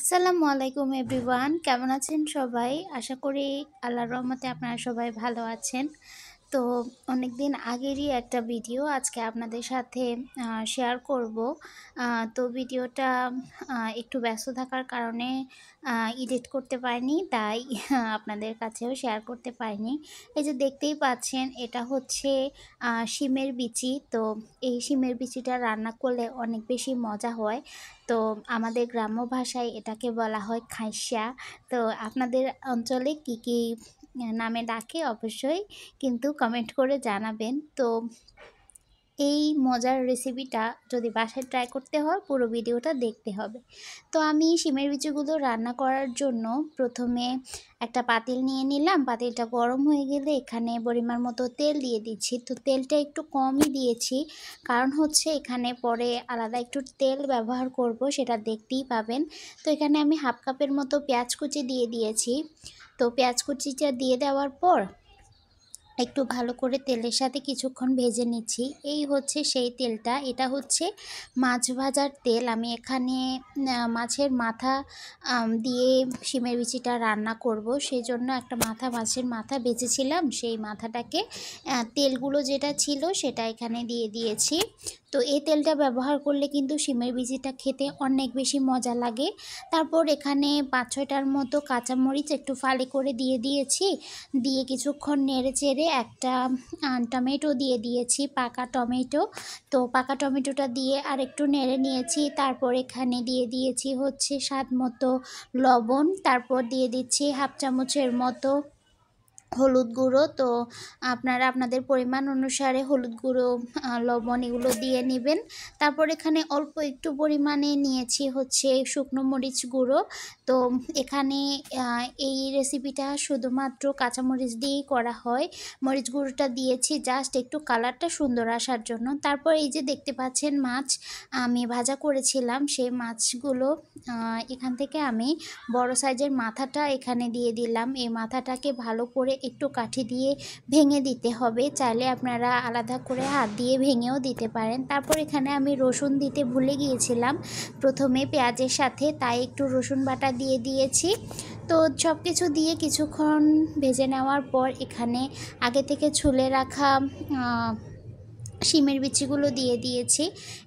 আসসালামু আলাইকুম এভরিওয়ান, কেমন আছেন সবাই? আশা করি আল্লাহর রহমতে আপনারা সবাই ভালো আছেন। তো অনেক দিন আগেরই একটা ভিডিও আজকে আপনাদের সাথে শেয়ার করব। তো ভিডিওটা একটু ব্যস্ত থাকার কারণে এডিট করতে পারিনি, তাই আপনাদের কাছেও শেয়ার করতে পারিনি। এই যে দেখতেই পাচ্ছেন, এটা হচ্ছে শিমের বিচি। তো এই শিমের বিচিটা রান্না করলে অনেক বেশি মজা হয়। তো আমাদের গ্রাম্য ভাষায় এটাকে বলা হয় খাইসা। তো আপনাদের অঞ্চলে কি কি নামে ডাকে অবশ্যই কিন্তু কমেন্ট করে জানাবেন। তো এই মজার রেসিপিটা যদি বাসায় ট্রাই করতে হয়, পুরো ভিডিওটা দেখতে হবে। তো আমি শিমের বিচিগুলো রান্না করার জন্য প্রথমে একটা পাতিল নিয়ে নিলাম। পাতিলটা গরম হয়ে গেলে এখানে পরিমাণ মতো তেল দিয়ে দিচ্ছি। তো তেলটা একটু কমই দিয়েছি, কারণ হচ্ছে এখানে পরে আলাদা একটু তেল ব্যবহার করব, সেটা দেখতেই পাবেন। তো এখানে আমি হাফ কাপের মতো পেঁয়াজ কুচি দিয়ে দিয়েছি। তো পেঁয়াজ কুচিটা দিয়ে দেওয়ার পর একটু ভালো করে তেলের সাথে কিছুক্ষণ ভেজে নিচ্ছি। এই হচ্ছে সেই তেলটা, এটা হচ্ছে মাছ ভাজার তেল। আমি এখানে মাছের মাথা দিয়ে শিমের বিচিটা রান্না করব, সেই জন্য একটা মাছের মাথা বেঁচেছিলাম, সেই মাথাটাকে তেলগুলো যেটা ছিল সেটা এখানে দিয়ে দিয়েছি। তো এই তেলটা ব্যবহার করলে কিন্তু শিমের বিচিটা খেতে অনেক বেশি মজা লাগে। তারপর এখানে ৫-৬টার মতো কাঁচামরিচ একটু ফালি করে দিয়ে দিয়েছি। দিয়ে কিছুক্ষণ নেড়ে চেড়ে একটা টমেটো দিয়ে দিয়েছি, পাকা টমেটো। তো পাকা টমেটোটা দিয়ে আর একটু নেড়ে নিয়েছি। তারপর এখানে দিয়ে দিয়েছি হচ্ছে স্বাদ মতো লবণ। তারপর দিয়ে দিচ্ছি হাফ চামচের মতো হলুদ গুঁড়ো। তো আপনারা আপনাদের পরিমাণ অনুসারে হলুদ গুঁড়ো, লবণ এগুলো দিয়ে নেবেন। তারপর এখানে অল্প একটু পরিমাণে নিয়েছি হচ্ছে শুকনো মরিচ গুঁড়ো। তো এখানে এই রেসিপিটা শুধুমাত্র কাঁচামরিচ দিয়েই করা হয়। মরিচ গুঁড়োটা দিয়েছি জাস্ট একটু কালারটা সুন্দর আসার জন্য। তারপর এই যে দেখতে পাচ্ছেন মাছ আমি ভাজা করেছিলাম, সেই মাছগুলো এখান থেকে আমি বড় সাইজের মাথাটা এখানে দিয়ে দিলাম। এই মাথাটাকে ভালো করে একটু কাঠি দিয়ে ভেঙে দিতে হবে, চাইলে আপনারা আলাদা করে হাত দিয়ে ভেঙেও দিতে পারেন। তারপর এখানে আমি রসুন দিতে ভুলে গিয়েছিলাম প্রথমে পেঁয়াজের সাথে, তাই একটু রসুন বাটা দিয়ে দিয়েছি। তো সব কিছু দিয়ে কিছুক্ষণ ভেজে নেওয়ার পর এখানে আগে থেকে ছুলে রাখা শিমের বিচিগুলো দিয়ে দিয়েছি।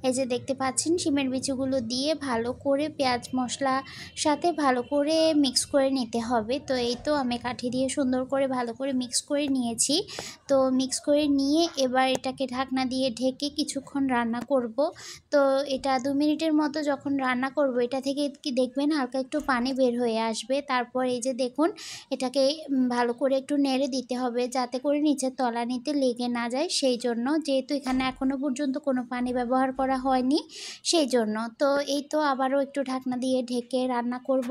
এই যে দেখতে পাচ্ছেন, শিমের বিচিগুলো দিয়ে ভালো করে পেঁয়াজ মশলা সাথে ভালো করে মিক্স করে নিতে হবে। তো এই তো আমি কাঠি দিয়ে সুন্দর করে ভালো করে মিক্স করে নিয়েছি। তো মিক্স করে নিয়ে এবার এটাকে ঢাকনা দিয়ে ঢেকে কিছুক্ষণ রান্না করব। তো এটা 2 মিনিটের মতো যখন রান্না করব, এটা থেকে কি দেখবেন হালকা একটু পানি বের হয়ে আসবে। তারপর এই যে দেখুন, এটাকে ভালো করে একটু নেড়ে দিতে হবে যাতে করে নিচের তলানিতে লেগে না যায়, সেই জন্য। যেহেতু এখানে এখনও পর্যন্ত কোনো পানি ব্যবহার করা হয়নি, সেই জন্য। তো এই তো আবারও একটু ঢাকনা দিয়ে ঢেকে রান্না করব।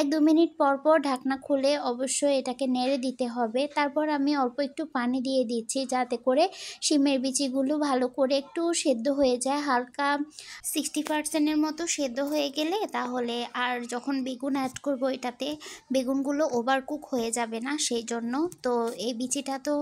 1-2 মিনিট পর পর ঢাকনা খুলে অবশ্যই এটাকে নেড়ে দিতে হবে। তারপর আমি অল্প একটু পানি দিয়ে দিচ্ছি যাতে করে শিমের বিচিগুলো ভালো করে একটু সেদ্ধ হয়ে যায়। হালকা 60% মতো সেদ্ধ হয়ে গেলে তাহলে আর যখন বেগুন অ্যাড করব এটাতে, বেগুনগুলো ওভারকুক হয়ে যাবে না, সেই জন্য। তো এই বিচিটা তো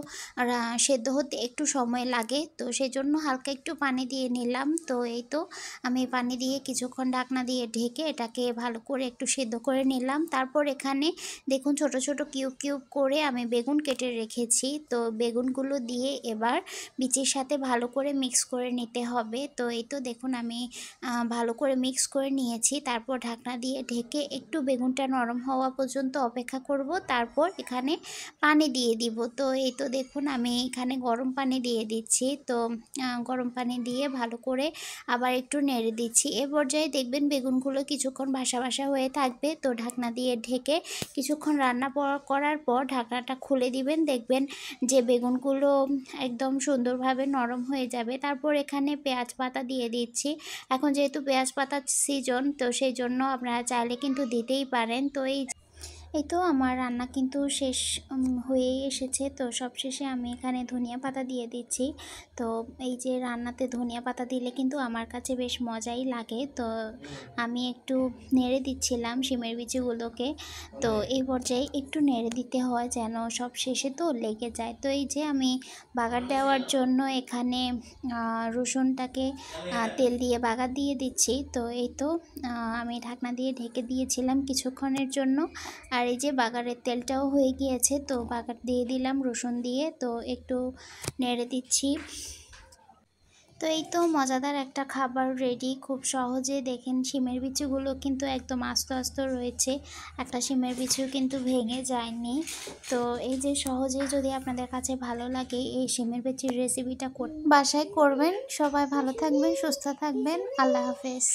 সেদ্ধ হতে একটু সময় লাগে, তো সেই জন্য হালকা একটু পানি দিয়ে নিলাম। তো এই তো আমি পানি দিয়ে কিছুক্ষণ ঢাকনা দিয়ে ঢেকে এটাকে ভালো করে একটু সেদ্ধ করে নিলাম। তারপর এখানে দেখুন ছোট ছোট কিউব কিউব করে আমি বেগুন কেটে রেখেছি। তো বেগুনগুলো দিয়ে এবার বিচির সাথে ভালো করে মিক্স করে নিতে হবে। তো এই তো দেখুন আমি ভালো করে মিক্স করে নিয়েছি। তারপর ঢাকনা দিয়ে ঢেকে একটু বেগুনটা নরম হওয়া পর্যন্ত অপেক্ষা করব। তারপর এখানে পানি দিয়ে দিব। তো এই তো দেখুন আমি এখানে গরম পানি দিয়ে দিচ্ছি। তো গরম পানি দিয়ে ভালো করে আবার একটু নেড়ে দিচ্ছি। এ পর্যায়ে দেখবেন বেগুনগুলো কিছুক্ষণ ভাসা ভাসা হয়ে থাকবে। তো ঢাকনা দিয়ে ঢেকে কিছুক্ষণ রান্না করার পর ঢাকনাটা খুলে দিবেন, দেখবেন যে বেগুনগুলো একদম সুন্দরভাবে নরম হয়ে যাবে। তারপর এখানে পেঁয়াজ পাতা দিয়ে দিচ্ছি। এখন যেহেতু পেঁয়াজ পাতার সিজন, তো সেই জন্য আপনারা চাইলে কিন্তু দিতেই পারেন। তো এই তো আমার রান্না কিন্তু শেষ হয়েই এসেছে। তো সবশেষে আমি এখানে ধনিয়া পাতা দিয়ে দিচ্ছি। তো এই যে রান্নাতে ধনিয়া পাতা দিলে কিন্তু আমার কাছে বেশ মজাই লাগে। তো আমি একটু নেড়ে দিচ্ছিলাম শিমের বিচিগুলোকে। তো এই পর্যায়ে একটু নেড়ে দিতে হয় যেন সব শেষে তো লেগে যায়। তো এই যে আমি বাগার দেওয়ার জন্য এখানে রসুনটাকে তেল দিয়ে বাগার দিয়ে দিচ্ছি। তো এই তো আমি ঢাকনা দিয়ে ঢেকে দিয়েছিলাম কিছুক্ষণের জন্য। আর এই যে বাগারের তেলটাও হয়ে গিয়েছে, তো বাগার দিয়ে দিলাম রসুন দিয়ে, তো একটু নেড়ে দিচ্ছি। তো এই তো মজাদার একটা খাবার রেডি, খুব সহজে। দেখেন শিমের বিচিগুলো কিন্তু একদম আস্ত আস্ত রয়েছে, একটা শিমের বিচিও কিন্তু ভেঙে যায়নি। তো এই যে সহজেই যদি আপনাদের কাছে ভালো লাগে এই শিমের বিচির রেসিপিটা বাসায় করবেন। সবাই ভালো থাকবেন, সুস্থ থাকবেন। আল্লাহ হাফেজ।